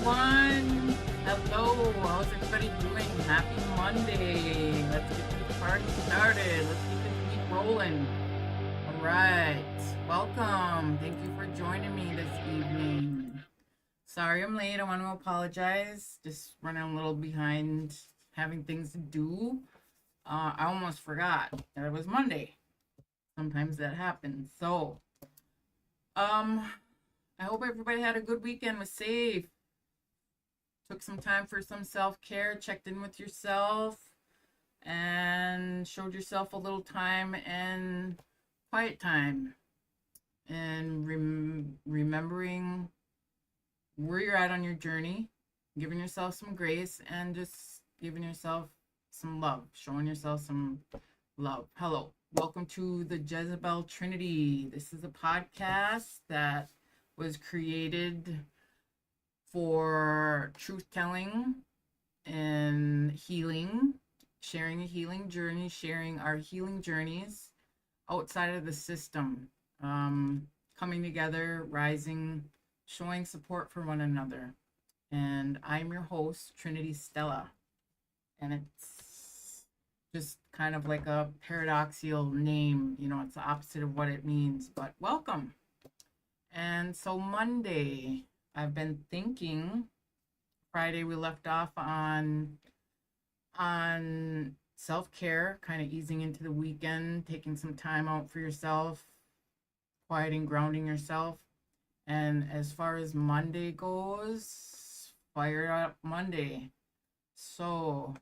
everyone. Hello. How's everybody doing? Happy Monday. Let's get this party started. Let's get this week rolling. All right. Welcome. Thank you for joining me this evening. Sorry I'm late. I want to apologize. Just running a little behind having things to do. I almost forgot that it was Monday. Sometimes that happens. So, I hope everybody had a good weekend, was safe, took some time for some self-care, checked in with yourself, and showed yourself a little time and quiet time, and remembering where you're at on your journey, giving yourself some grace, and just giving yourself some love, showing yourself some love. Hello, welcome to the Jezebelle Trinity. This is a podcast that was created for truth telling and healing, sharing a healing journey, sharing our healing journeys outside of the system, coming together, rising, showing support for one another. And I'm your host, Trinity Stella. And it's just kind of like a paradoxical name, it's the opposite of what it means, but welcome. And so Monday, I've been thinking, Friday we left off on self-care, kind of easing into the weekend, taking some time out for yourself, quieting, grounding yourself. And as far as Monday goes, fire up Monday. So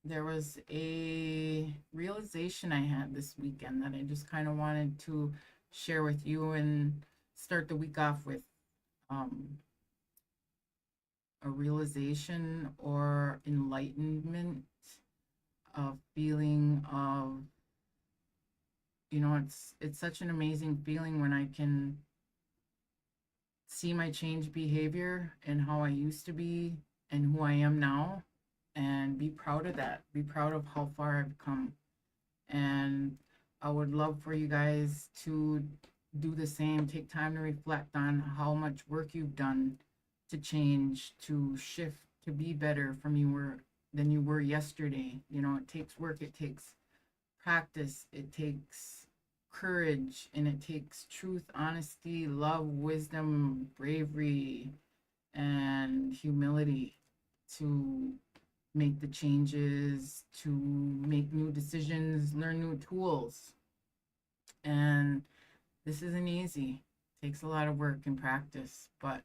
there was a realization I had this weekend that I just kind of wanted to share with you and start the week off with. A realization or enlightenment, a feeling of, it's such an amazing feeling when I can see my changed behavior and how I used to be and who I am now, and be proud of that, be proud of how far I've come. And I would love for you guys to do the same. Take time to reflect on how much work you've done to change, to shift, to be better than you were yesterday. It takes work, it takes practice, it takes courage, and it takes truth, honesty, love, wisdom, bravery, and humility to make the changes, to make new decisions, learn new tools. And this isn't easy. It takes a lot of work and practice. But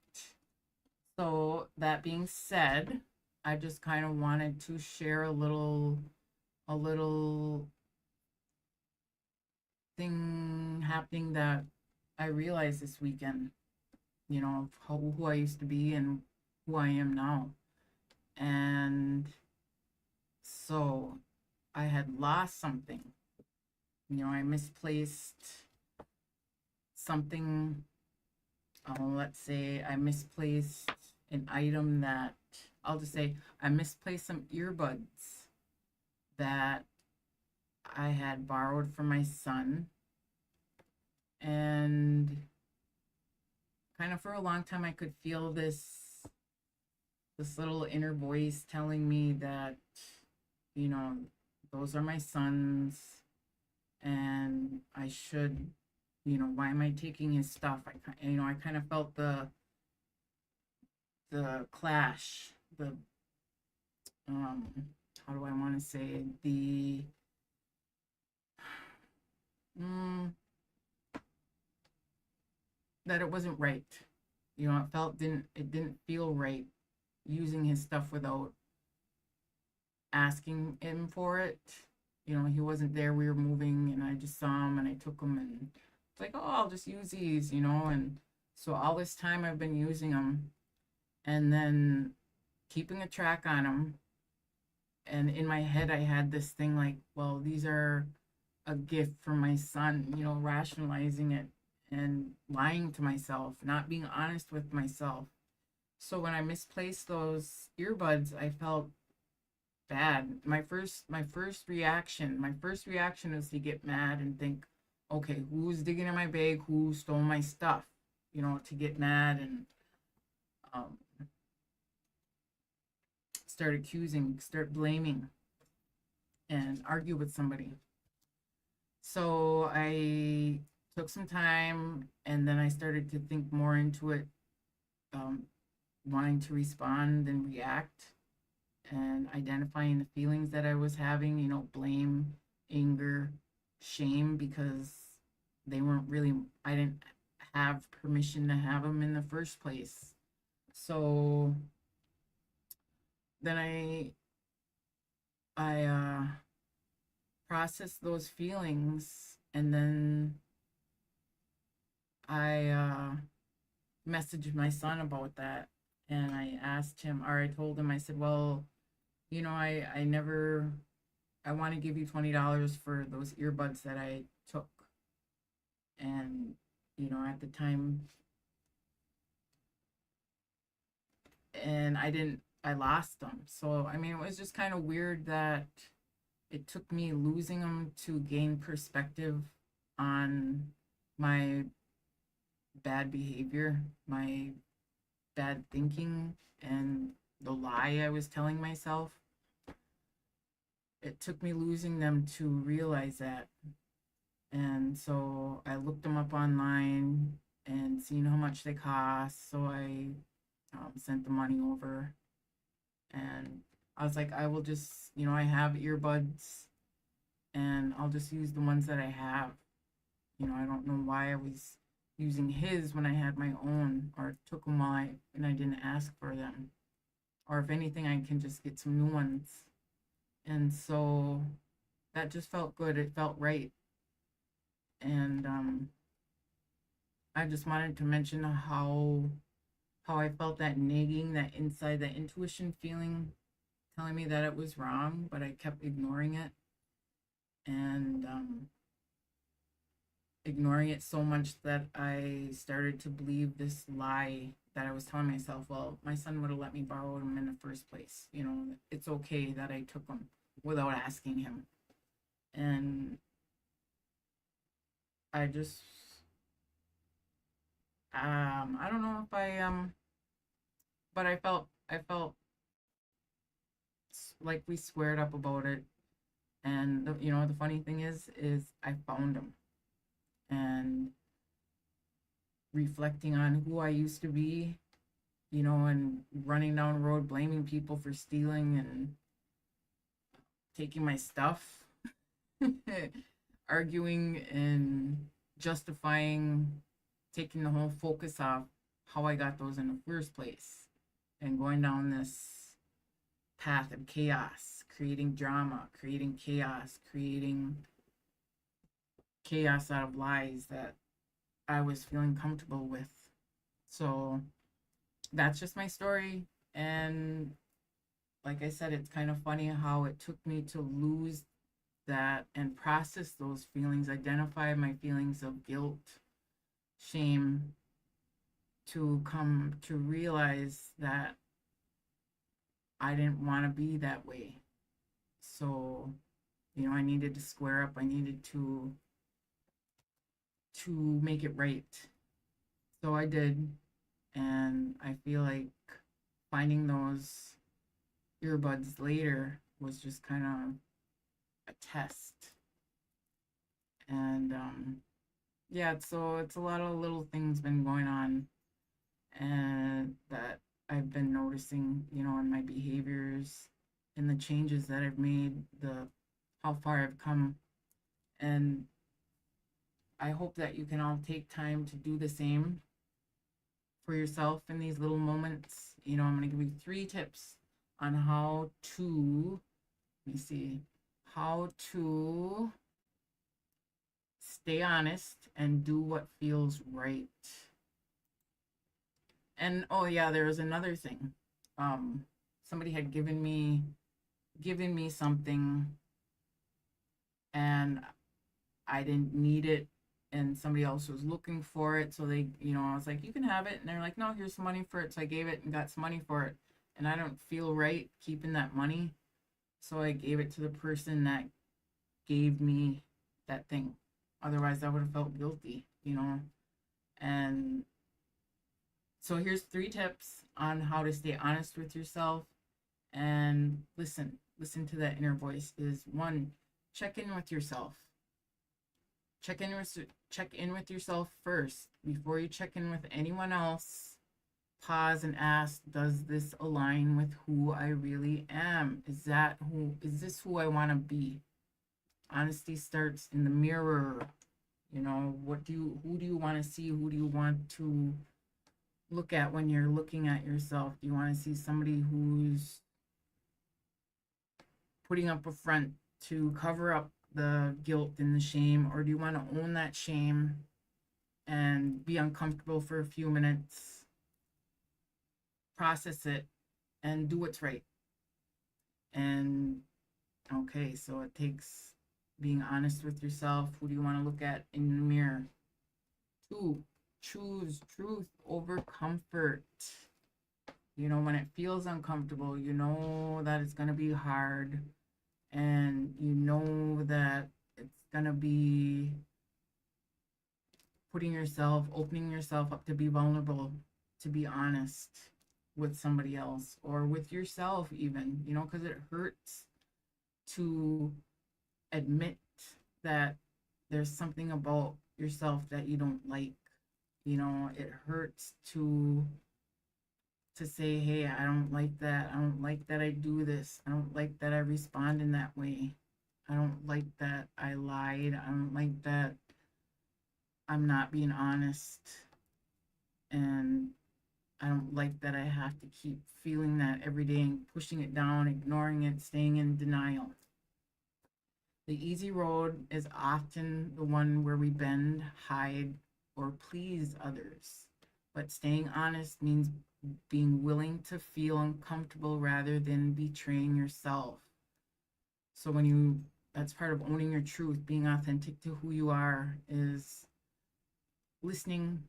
so that being said, I just kind of wanted to share a little thing happening that I realized this weekend, of who I used to be and who I am now. And so I had lost something. I misplaced something. Let's say I misplaced an item that, I'll just say I misplaced some earbuds that I had borrowed from my son. And kind of for a long time I could feel this little inner voice telling me that, those are my sons, and I should, why am I taking his stuff? I kind of felt the clash, the how do I want to say, the that it wasn't right. It didn't feel right using his stuff without asking him for it. He wasn't there. We were moving, and I just saw him, and I took him, and it's like, oh, I'll just use these, and so all this time I've been using them, and then keeping a track on them. And in my head, I had this thing like, well, these are a gift from my son, rationalizing it and lying to myself, not being honest with myself. So when I misplaced those earbuds, I felt bad. My first reaction was to get mad and think, okay, who's digging in my bag? Who stole my stuff? To get mad and start accusing, start blaming, and argue with somebody. So I took some time and then I started to think more into it, um, wanting to respond and react and identifying the feelings that I was having, blame, anger, shame, because they weren't really, I didn't have permission to have them in the first place. So then I processed those feelings, and then I messaged my son about that, and I asked him, or I told him, I said, well, I never, I want to give you $20 for those earbuds that I took. And, at the time, and I lost them. So, I mean, it was just kind of weird that it took me losing them to gain perspective on my bad behavior, my bad thinking, and the lie I was telling myself. It took me losing them to realize that. And so I looked them up online and seen how much they cost. So I sent the money over, and I was like, I will just, I have earbuds and I'll just use the ones that I have. I don't know why I was using his when I had my own, or took them and I didn't ask for them. Or if anything, I can just get some new ones. And so that just felt good. It felt right. And I just wanted to mention how I felt that nagging, that inside, that intuition feeling telling me that it was wrong, but I kept ignoring it. And ignoring it so much that I started to believe this lie that I was telling myself, well, my son would have let me borrow them in the first place. It's okay that I took them without asking him. And I just, I don't know if but I felt like we squared up about it. And the funny thing is I found him, and reflecting on who I used to be, and running down the road blaming people for stealing and taking my stuff, arguing and justifying, taking the whole focus off how I got those in the first place, and going down this path of chaos, creating drama, creating chaos, creating chaos out of lies that I was feeling comfortable with. So that's just my story. And like I said, it's kind of funny how it took me to lose that and process those feelings, identify my feelings of guilt, shame, to come to realize that I didn't want to be that way. So, I needed to square up. I needed to make it right. So I did, and I feel like finding those earbuds later was just kind of a test. And yeah, so it's a lot of little things been going on, and that I've been noticing, in my behaviors and the changes that I've made, the how far I've come. And I hope that you can all take time to do the same for yourself in these little moments. I'm going to give you 3 tips on how to, let me see, how to stay honest and do what feels right. And oh yeah, there was another thing. Somebody had given me something, and I didn't need it, and somebody else was looking for it. So they, I was like, you can have it. And they're like, no, here's some money for it. So I gave it and got some money for it. And I don't feel right keeping that money. So I gave it to the person that gave me that thing. Otherwise, I would have felt guilty, And so here's 3 tips on how to stay honest with yourself and listen to that inner voice. Is one, check in with yourself. Check in with yourself first before you check in with anyone else. Pause and ask, does this align with who I really am? Is this who I want to be? Honesty starts in the mirror. Who do you want to see? Who do you want to look at when you're looking at yourself? Do you want to see somebody who's putting up a front to cover up the guilt and the shame, or do you want to own that shame and be uncomfortable for a few minutes, process it, and do what's right? And okay, so it takes being honest with yourself. Who do you want to look at in the mirror? 2, choose truth over comfort. When it feels uncomfortable, you know that it's going to be hard, and you know that it's going to be opening yourself up to be vulnerable, to be honest with somebody else or with yourself, even, because it hurts to admit that there's something about yourself that you don't like. It hurts to say, hey, I don't like that. I don't like that I do this. I don't like that I respond in that way. I don't like that I lied. I don't like that I'm not being honest. And I don't like that I have to keep feeling that every day and pushing it down, ignoring it, staying in denial. The easy road is often the one where we bend, hide, or please others. But staying honest means being willing to feel uncomfortable rather than betraying yourself. So that's part of owning your truth, being authentic to who you are, is listening,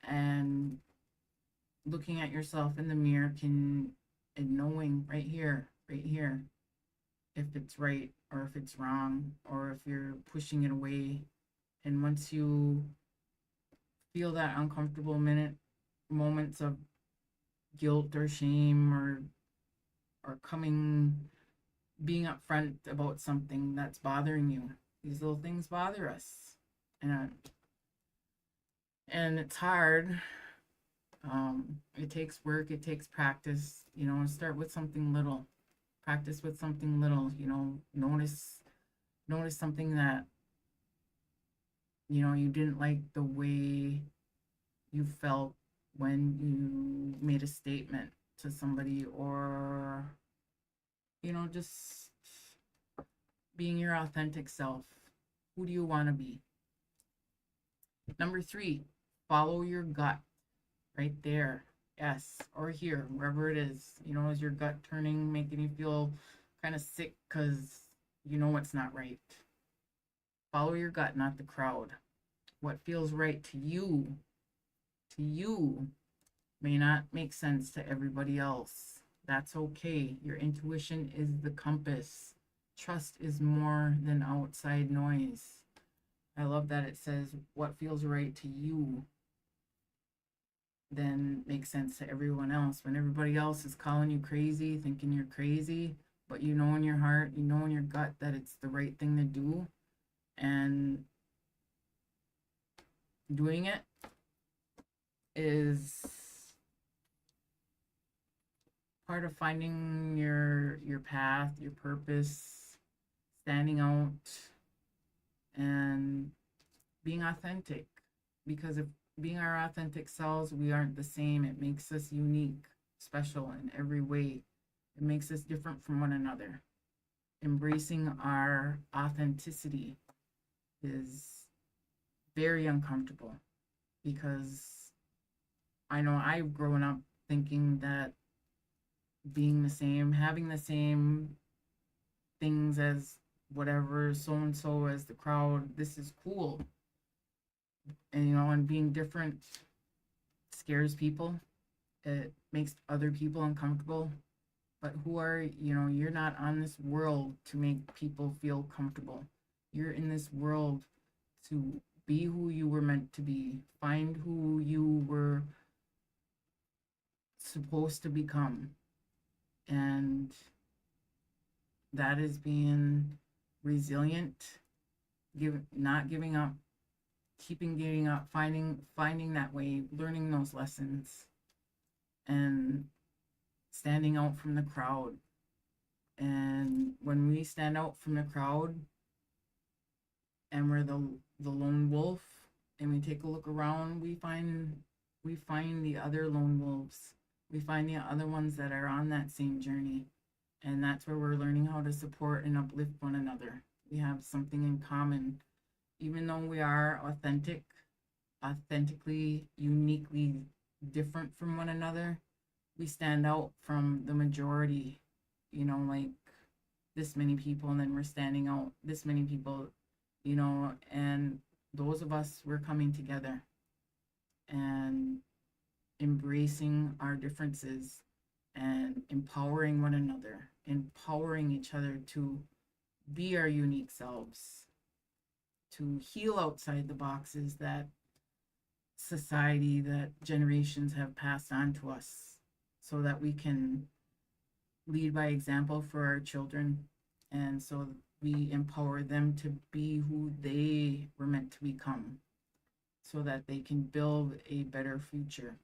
and looking at yourself in the mirror, and knowing right here, if it's right or if it's wrong, or if you're pushing it away. And once you feel that uncomfortable moments of guilt or shame, or being upfront about something that's bothering you, these little things bother us, and it's hard. It takes work, it takes practice. Start with something little, practice with something little. Notice something that you didn't like, the way you felt when you made a statement to somebody, or just being your authentic self. Who do you want to be? Number 3, follow your gut. Right there, yes, or here, wherever it is. Is your gut turning, making you feel kind of sick because it's not right? Follow your gut, not the crowd. What feels right to you may not make sense to everybody else. That's okay. Your intuition is the compass. Trust is more than outside noise. I love that it says what feels right to you then makes sense to everyone else. When everybody else is calling you crazy, thinking you're crazy, but in your heart, in your gut that it's the right thing to do, and doing it is part of finding your path, your purpose, standing out, and being authentic. Because if being our authentic selves, we aren't the same. It makes us unique, special in every way. It makes us different from one another. Embracing our authenticity is very uncomfortable, because I know I've grown up thinking that being the same, having the same things as whatever so and so as the crowd, this is cool. And being different scares people. It makes other people uncomfortable. But you're not on this world to make people feel comfortable. You're in this world to be who you were meant to be. Find who you were supposed to become. And that is being resilient, not giving up, keeping getting up, finding that way, learning those lessons, and standing out from the crowd. And when we stand out from the crowd and we're the lone wolf, and we take a look around, we find the other lone wolves. We find the other ones that are on that same journey. And that's where we're learning how to support and uplift one another. We have something in common. Even though we are authentically, uniquely different from one another, we stand out from the majority, like this many people, and then we're standing out this many people, and those of us, we're coming together and embracing our differences and empowering one another, empowering each other to be our unique selves, to heal outside the boxes that society, that generations have passed on to us, so that we can lead by example for our children, and so we empower them to be who they were meant to become, so that they can build a better future.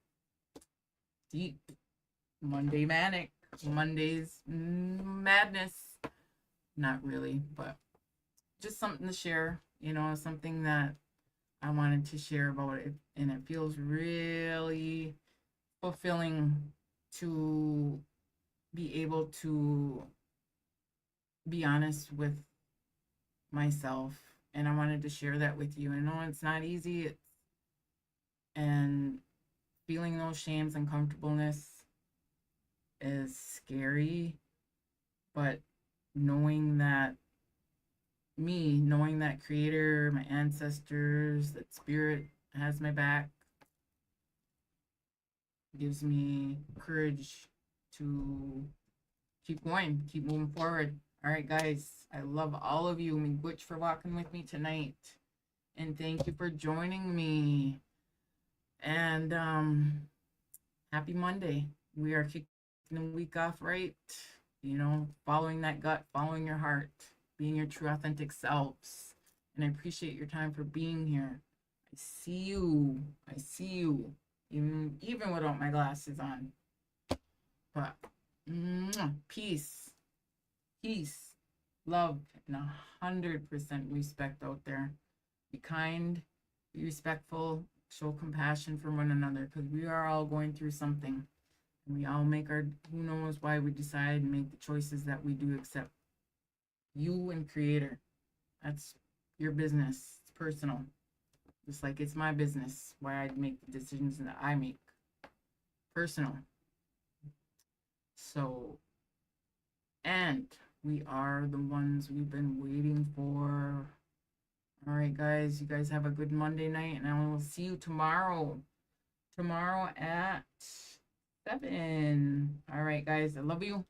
Deep Monday manic, Monday's madness. Not really, but just something to share, something that I wanted to share about it. And it feels really fulfilling to be able to be honest with myself. And I wanted to share that with you. I know it's not easy. And feeling those shames and comfortableness is scary, but knowing that creator, my ancestors, that spirit has my back, gives me courage to keep going, keep moving forward. All right, guys, I love all of you. Miigwech for walking with me tonight, and thank you for joining me. And happy Monday. We are kicking the week off right, following that gut, following your heart, being your true authentic selves. And I appreciate your time for being here. I see you, even without my glasses on. But peace, love, and 100% respect out there. Be kind, be respectful, show compassion for one another, because we are all going through something. And we all make who knows why we decide and make the choices that we do, except you and creator. That's your business. It's personal. Just like it's my business why I make the decisions that I make. Personal. So, and we are the ones we've been waiting for. All right, guys. You guys have a good Monday night, and I will see you tomorrow. Tomorrow at 7. All right, guys. I love you.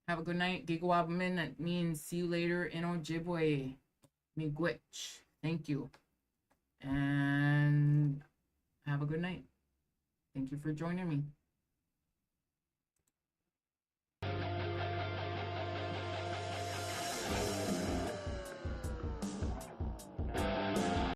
Have a good night. Gigawabamin. That means see you later in Ojibwe. Miigwech. Thank you. And have a good night. Thank you for joining me.